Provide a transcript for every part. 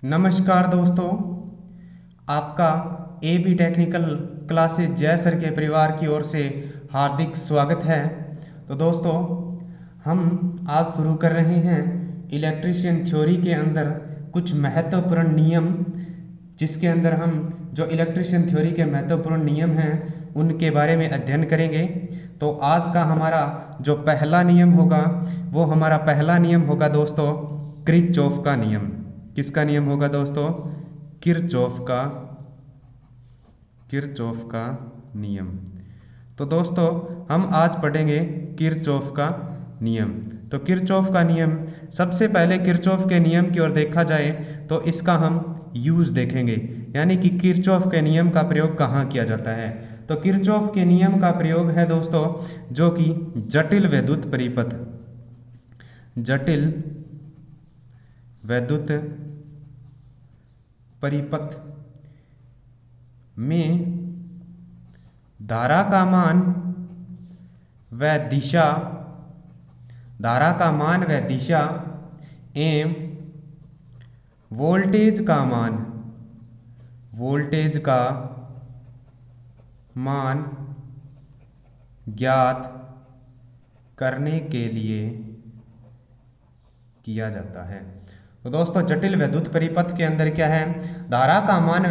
नमस्कार दोस्तों, आपका ए बी टेक्निकल क्लासेज जय सर के परिवार की ओर से हार्दिक स्वागत है। तो दोस्तों, हम आज शुरू कर रहे हैं इलेक्ट्रीशियन थ्योरी के अंदर कुछ महत्वपूर्ण नियम, जिसके अंदर हम जो इलेक्ट्रीशियन थ्योरी के महत्वपूर्ण नियम हैं उनके बारे में अध्ययन करेंगे। तो आज का हमारा जो पहला नियम होगा वो हमारा पहला नियम होगा दोस्तों किरचॉफ का नियम। किसका नियम होगा दोस्तों? किरचॉफ का नियम। तो दोस्तों, हम आज पढ़ेंगे किरचॉफ का नियम। तो किरचॉफ का नियम, सबसे पहले किरचॉफ के नियम की ओर देखा जाए तो इसका हम यूज देखेंगे, यानी कि किरचॉफ के नियम का प्रयोग कहाँ किया जाता है। तो किरचॉफ के नियम का प्रयोग है दोस्तों जो कि जटिल वैद्युत परिपथ में धारा का मान व दिशा एवं वोल्टेज का मान ज्ञात करने के लिए किया जाता है। तो दोस्तों, जटिल वैद्युत परिपथ के अंदर क्या है? धारा का मान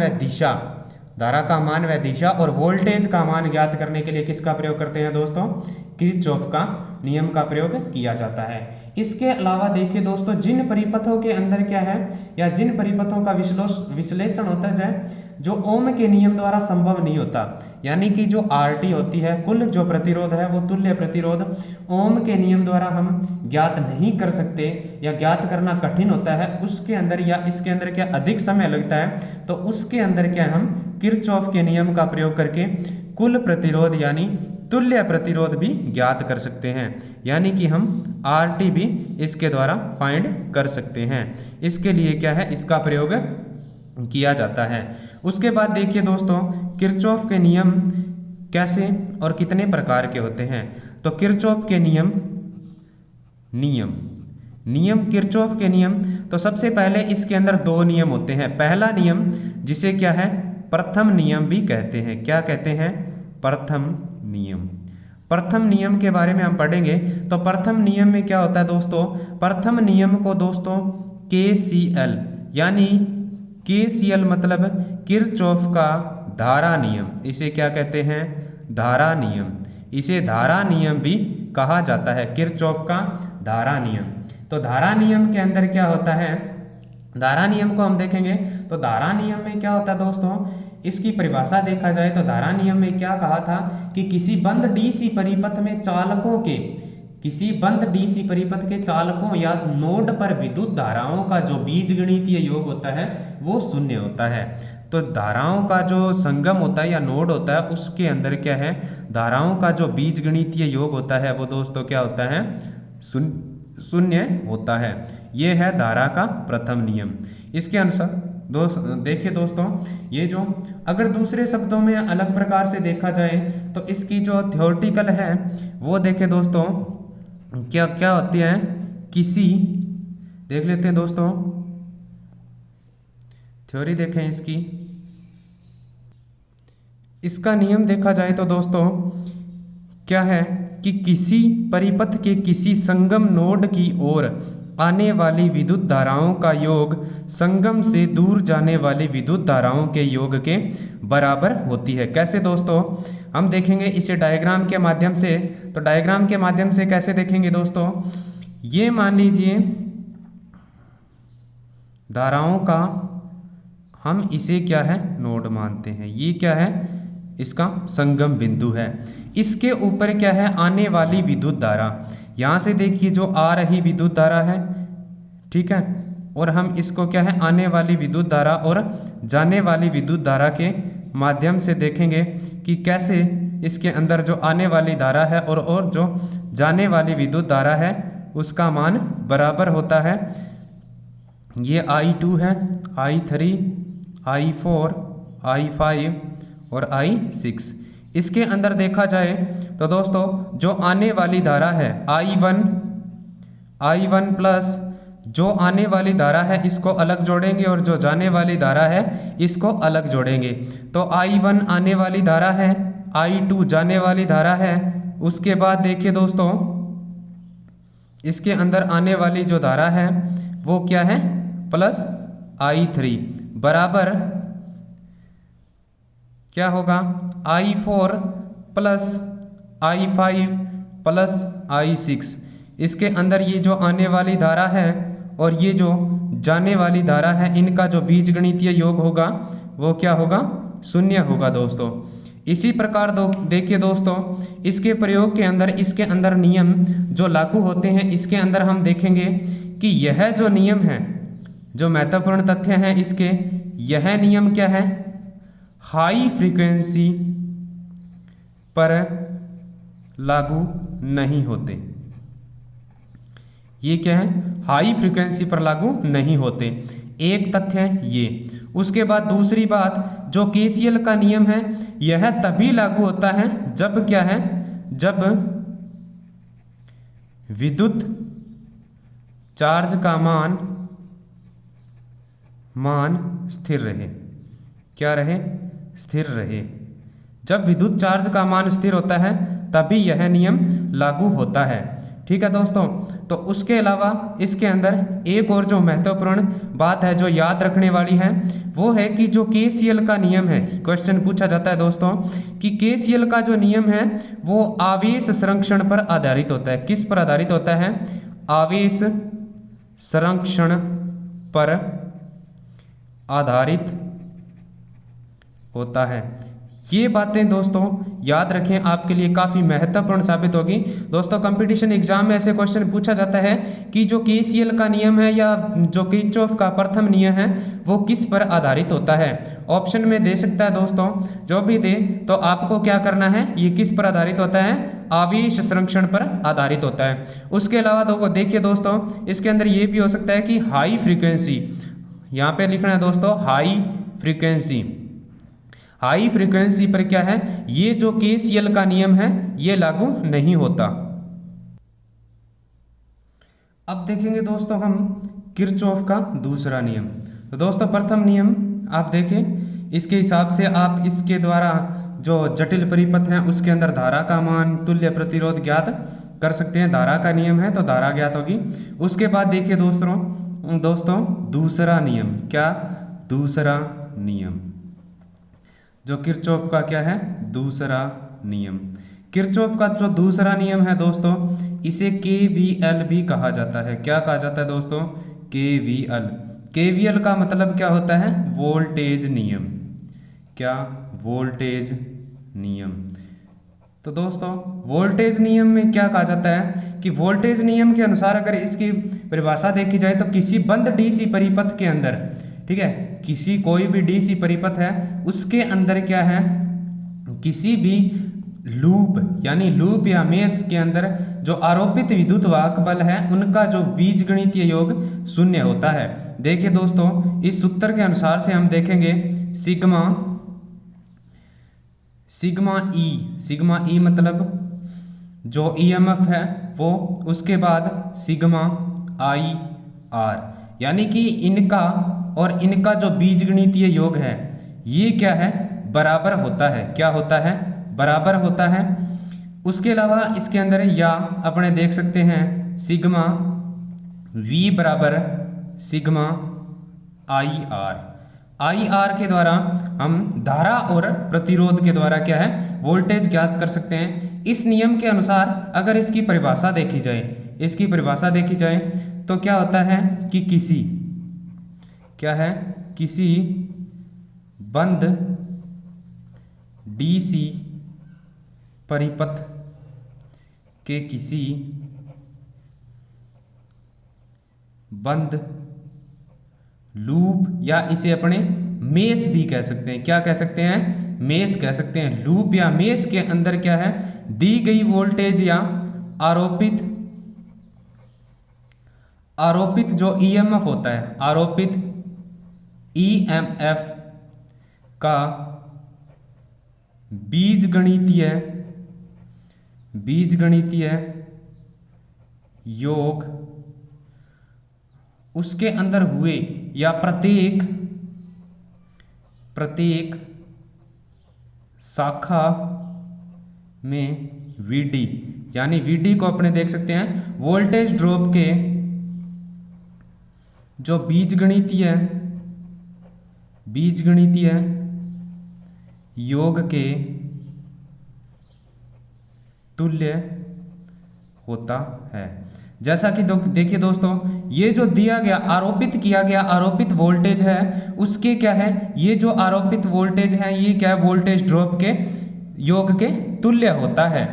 व दिशा और वोल्टेज का मान ज्ञात करने के लिए किसका प्रयोग करते हैं दोस्तों? किरचॉफ का नियम का प्रयोग किया जाता है। इसके अलावा देखिए दोस्तों, जिन परिपथों के अंदर क्या है या जिन परिपथों का विश्लेषण होता है जो ओम के नियम द्वारा संभव नहीं होता, यानी कि जो आरटी होती है, कुल जो प्रतिरोध है वो तुल्य प्रतिरोध ओम के नियम द्वारा हम ज्ञात नहीं कर सकते या ज्ञात करना कठिन होता है, उसके अंदर या इसके अंदर क्या अधिक समय लगता है, तो उसके अंदर क्या हम किरचॉफ के नियम का प्रयोग करके कुल प्रतिरोध यानी तुल्य प्रतिरोध भी ज्ञात कर सकते हैं, यानी कि हम आरटी भी इसके द्वारा फाइंड कर सकते हैं। इसके लिए क्या है, इसका प्रयोग किया जाता है। उसके बाद देखिए दोस्तों, किरचॉफ के नियम कैसे और कितने प्रकार के होते हैं। तो किरचॉफ के नियम किरचॉफ के नियम, तो सबसे पहले इसके अंदर दो नियम होते हैं। पहला नियम जिसे क्या है, प्रथम नियम भी कहते हैं। क्या कहते हैं? प्रथम नियम के बारे में हम पढ़ेंगे। तो प्रथम नियम में क्या होता है दोस्तों? प्रथम नियम को दोस्तों KCL यानी KCL मतलब किरचॉफ का धारा नियम, इसे क्या कहते हैं? धारा नियम। इसे धारा नियम भी कहा जाता है, किरचॉफ का धारा नियम। तो धारा नियम के अंदर क्या होता है, धारा नियम को हम देखेंगे। तो धारा नियम में क्या होता है दोस्तों, इसकी परिभाषा देखा जाए तो धारा नियम में क्या कहा था कि किसी बंद डीसी परिपथ के चालकों या नोड पर विद्युत धाराओं का जो बीजगणितीय योग होता है वो शून्य होता है। तो धाराओं का जो संगम होता है या नोड होता है उसके अंदर क्या है, धाराओं का जो बीजगणितीय योग होता है वो दोस्तों क्या होता है? शून्य होता है। ये है धारा का प्रथम नियम। इसके अनुसार देखिए दोस्तों, ये जो अगर दूसरे शब्दों में अलग प्रकार से देखा जाए तो इसकी जो थ्योरेटिकल है वो देखें दोस्तों क्या क्या होती है। किसी देख लेते हैं दोस्तों, थ्योरी देखें इसकी। इसका नियम देखा जाए तो दोस्तों क्या है कि किसी परिपथ के किसी संगम नोड की ओर आने वाली विद्युत धाराओं का योग संगम से दूर जाने वाली विद्युत धाराओं के योग के बराबर होती है। कैसे दोस्तों? हम देखेंगे इसे डायग्राम के माध्यम से। तो डायग्राम के माध्यम से कैसे देखेंगे दोस्तों? ये मान लीजिए धाराओं का हम इसे क्या है, नोड मानते हैं। ये क्या है, इसका संगम बिंदु है। इसके ऊपर क्या है, आने वाली विद्युत धारा। यहाँ से देखिए जो आ रही विद्युत धारा है, ठीक है, और हम इसको क्या है आने वाली विद्युत धारा और जाने वाली विद्युत धारा के माध्यम से देखेंगे कि कैसे इसके अंदर जो आने वाली धारा है और जो जाने वाली विद्युत धारा है उसका मान बराबर होता है। ये I2 है, I3, I4, I5 और I6। इसके अंदर देखा जाए तो दोस्तों जो आने वाली धारा है I1 प्लस जो आने वाली धारा है इसको अलग जोड़ेंगे और जो जाने वाली धारा है इसको अलग जोड़ेंगे। तो I1 आने वाली धारा है, I2 जाने वाली धारा है। उसके बाद देखिए दोस्तों इसके अंदर आने वाली जो धारा है वो क्या है प्लस I3 बराबर क्या होगा I4 plus I5 plus I6। इसके अंदर ये जो आने वाली धारा है और ये जो जाने वाली धारा है इनका जो बीजगणितीय योग होगा वो क्या होगा 0 होगा दोस्तों। इसी प्रकार देखिए दोस्तों इसके प्रयोग के अंदर इसके अंदर नियम जो लागू होते हैं इसके अंदर हम देखेंगे कि यह जो नियम है जो महत्वपूर्ण तथ्य हैं इसके, यह नियम क्या है हाई फ्रीक्वेंसी पर लागू नहीं होते। ये क्या है हाई फ्रीक्वेंसी पर लागू नहीं होते, एक तथ्य है ये। उसके बाद दूसरी बात जो केसीएल का नियम है यह तभी लागू होता है जब क्या है जब विद्युत चार्ज का मान स्थिर रहे। क्या रहे स्थिर रहे। जब विद्युत चार्ज का मान स्थिर होता है तभी यह नियम लागू होता है। ठीक है दोस्तों। तो उसके अलावा इसके अंदर एक और जो महत्वपूर्ण बात है जो याद रखने वाली है वो है कि जो केसीएल का नियम है, क्वेश्चन पूछा जाता है दोस्तों कि केसीएल का जो नियम है वो आवेश संरक्षण पर आधारित होता है। किस पर आधारित होता है आवेश संरक्षण पर आधारित होता है। ये बातें दोस्तों याद रखें, आपके लिए काफ़ी महत्वपूर्ण साबित होगी। दोस्तों कंपटीशन एग्जाम में ऐसे क्वेश्चन पूछा जाता है कि जो केसीएल का नियम है या जो किरचॉफ का प्रथम नियम है वो किस पर आधारित होता है। ऑप्शन में दे सकता है दोस्तों, जो भी दे तो आपको क्या करना है ये किस पर आधारित होता है आवेश संरक्षण पर आधारित होता है। उसके अलावा देखिए दोस्तों इसके अंदर ये भी हो सकता है कि हाई फ्रीक्वेंसी, यहाँ पे लिखना है दोस्तों हाई फ्रीक्वेंसी। हाई फ्रीक्वेंसी पर क्या है ये जो केसीएल का नियम है ये लागू नहीं होता। अब देखेंगे दोस्तों हम किरचॉफ का दूसरा नियम। तो दोस्तों प्रथम नियम आप देखें, इसके हिसाब से आप इसके द्वारा जो जटिल परिपथ हैं उसके अंदर धारा का मान तुल्य प्रतिरोध ज्ञात कर सकते हैं। धारा का नियम है तो धारा ज्ञात होगी। उसके बाद देखिए दोस्तों दूसरा नियम, क्या दूसरा नियम जो किरचॉफ का क्या है दूसरा नियम। किरचॉफ का जो दूसरा नियम है दोस्तों इसे KVL भी कहा जाता है। क्या कहा जाता है दोस्तों KVL। KVL का मतलब क्या होता है वोल्टेज नियम। क्या वोल्टेज नियम। तो दोस्तों वोल्टेज नियम में क्या कहा जाता है कि वोल्टेज नियम के अनुसार अगर इसकी परिभाषा देखी जाए तो किसी बंद डीसी परिपथ के अंदर, ठीक है, किसी कोई भी डीसी परिपथ है उसके अंदर क्या है किसी भी लूप यानी लूप या मेश के अंदर जो आरोपित विद्युत वाहक बल है उनका जो बीजगणितीय योग 0 होता है। देखिए दोस्तों इस सूत्र के अनुसार से हम देखेंगे सिग्मा ई मतलब जो ईएमएफ है वो, उसके बाद सिग्मा आई आर, यानी कि इनका और इनका जो बीजगणितीय योग है ये क्या है बराबर होता है। क्या होता है बराबर होता है। उसके अलावा इसके अंदर या अपने देख सकते हैं सिग्मा V बराबर सिग्मा आई आर के द्वारा हम धारा और प्रतिरोध के द्वारा क्या है वोल्टेज ज्ञात कर सकते हैं। इस नियम के अनुसार अगर इसकी परिभाषा देखी जाए तो क्या होता है कि किसी बंद डीसी परिपथ के किसी बंद लूप, या इसे अपने मेश भी कह सकते हैं। क्या कह सकते हैं? मेश कह सकते हैं। लूप या मेश के अंदर क्या है, दी गई वोल्टेज या आरोपित जो ईएमएफ होता है, आरोपित ईएमएफ का बीजगणितीय योग उसके अंदर हुए या प्रत्येक शाखा में वीडी, यानी वीडी को अपने देख सकते हैं वोल्टेज ड्रॉप के जो बीजगणितीय योग के तुल्य होता है। जैसा कि देखिए दोस्तों, ये जो दिया गया आरोपित किया गया आरोपित वोल्टेज है, उसके क्या है, ये जो आरोपित वोल्टेज है ये क्या है, वोल्टेज ड्रॉप के योग के तुल्य होता है।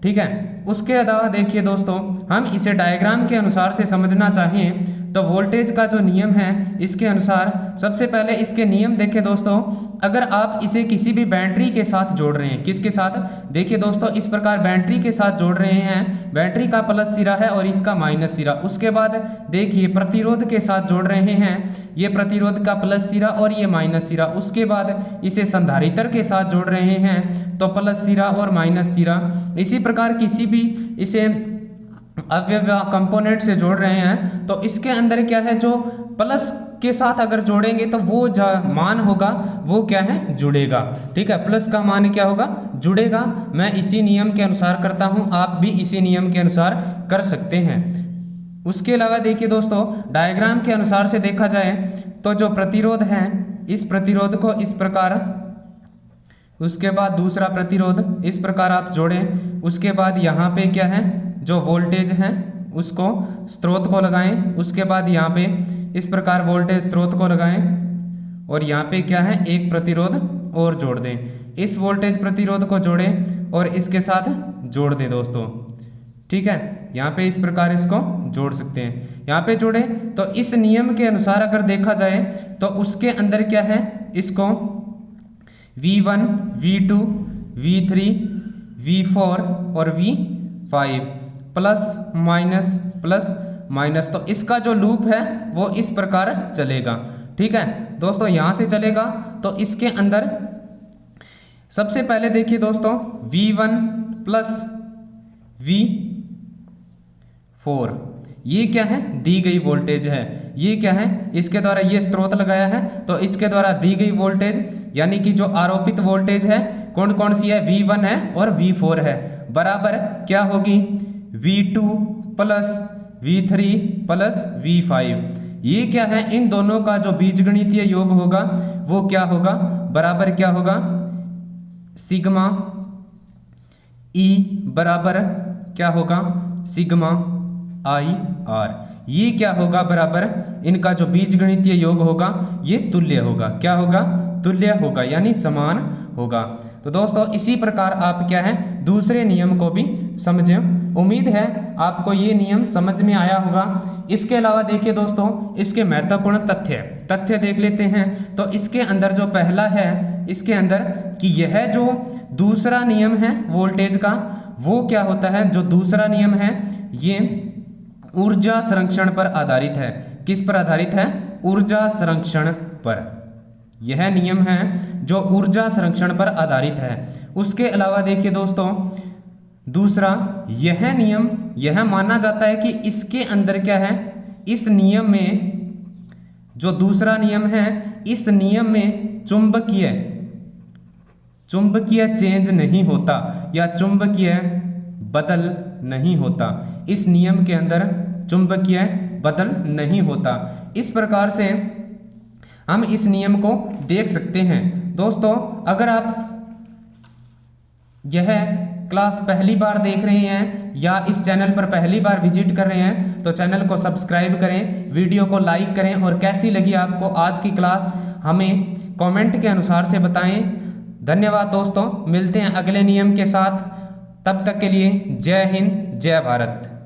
ठीक है। उसके अलावा देखिए दोस्तों, हम इसे डायग्राम के अनुसार से समझना चाहें तो वोल्टेज का जो नियम है इसके अनुसार सबसे पहले इसके नियम देखें दोस्तों। अगर आप इसे किसी भी बैटरी के साथ जोड़ रहे हैं, किसके साथ, देखिए दोस्तों इस प्रकार बैटरी के साथ जोड़ रहे हैं, बैटरी का प्लस सिरा है और इसका माइनस सिरा। उसके बाद देखिए प्रतिरोध के साथ जोड़ रहे हैं, ये प्रतिरोध का प्लस सिरा और ये माइनस सिरा। उसके बाद इसे संधारित्र के साथ जोड़ रहे हैं तो प्लस सिरा और माइनस सिरा। इसी प्रकार किसी भी इसे अवयव कंपोनेंट से जोड़ रहे हैं तो इसके अंदर क्या है, जो प्लस के साथ अगर जोड़ेंगे तो वो मान होगा वो क्या है, जुड़ेगा। ठीक है, प्लस का मान क्या होगा, जुड़ेगा। मैं इसी नियम के अनुसार करता हूं, आप भी इसी नियम के अनुसार कर सकते हैं। उसके अलावा देखिए दोस्तों, डायग्राम के अनुसार से देखा जाए तो जो प्रतिरोध है, इस प्रतिरोध को इस प्रकार, उसके बाद दूसरा प्रतिरोध इस प्रकार आप जोड़ें। उसके बाद यहाँ पे क्या है, जो वोल्टेज है उसको स्रोत को लगाएं। उसके बाद यहाँ पे इस प्रकार वोल्टेज स्रोत को लगाएं और यहाँ पे क्या है, एक प्रतिरोध और जोड़ दें। इस वोल्टेज प्रतिरोध को जोड़ें और इसके साथ जोड़ दें दोस्तों। ठीक है, यहाँ पे इस प्रकार इसको जोड़ सकते हैं। यहाँ पे जोड़े तो इस नियम के अनुसार अगर देखा जाए तो उसके अंदर क्या है, इसको V1, V2, V3, V4 और V5 प्लस माइनस, तो इसका जो लूप है वो इस प्रकार चलेगा। ठीक है दोस्तों, यहाँ से चलेगा तो इसके अंदर सबसे पहले देखिए दोस्तों, V1 प्लस V4 ये क्या है, दी गई वोल्टेज है। ये क्या है, इसके द्वारा ये स्रोत लगाया है तो इसके द्वारा दी गई वोल्टेज, यानी कि जो आरोपित वोल्टेज है कौन कौन सी है, V1 है और V4 है, बराबर क्या होगी, V2 plus V3 plus V5। ये क्या है, इन दोनों का जो बीजगणितीय योग होगा वो क्या होगा, बराबर क्या होगा, सिग्मा E बराबर क्या होगा, सिग्मा IR। ये क्या होगा, बराबर इनका जो बीजगणितीय योग होगा ये तुल्य होगा। क्या होगा, तुल्य होगा, यानी समान होगा। तो दोस्तों इसी प्रकार आप क्या है, दूसरे नियम को भी समझें। उम्मीद है आपको ये नियम समझ में आया होगा। इसके अलावा देखिए दोस्तों, इसके महत्वपूर्ण तथ्य देख लेते हैं। तो इसके अंदर जो पहला है, इसके अंदर कि यह जो दूसरा नियम है वोल्टेज का, वो क्या होता है, जो दूसरा नियम है ये ऊर्जा संरक्षण पर आधारित है। किस पर आधारित है, ऊर्जा संरक्षण पर। यह नियम है जो ऊर्जा संरक्षण पर आधारित है। उसके अलावा देखिए दोस्तों, दूसरा यह नियम यह माना जाता है कि इसके अंदर क्या है, इस नियम में जो दूसरा नियम है, इस नियम में चुंबकीय चेंज नहीं होता या चुंबकीय बदल नहीं होता। इस नियम के अंदर चुंबकीय बदल नहीं होता। इस प्रकार से हम इस नियम को देख सकते हैं। दोस्तों अगर आप यह क्लास पहली बार देख रहे हैं या इस चैनल पर पहली बार विजिट कर रहे हैं तो चैनल को सब्सक्राइब करें, वीडियो को लाइक करें और कैसी लगी आपको आज की क्लास हमें कमेंट के अनुसार से बताएं। धन्यवाद दोस्तों, मिलते हैं अगले नियम के साथ। तब तक के लिए जय हिंद, जय भारत।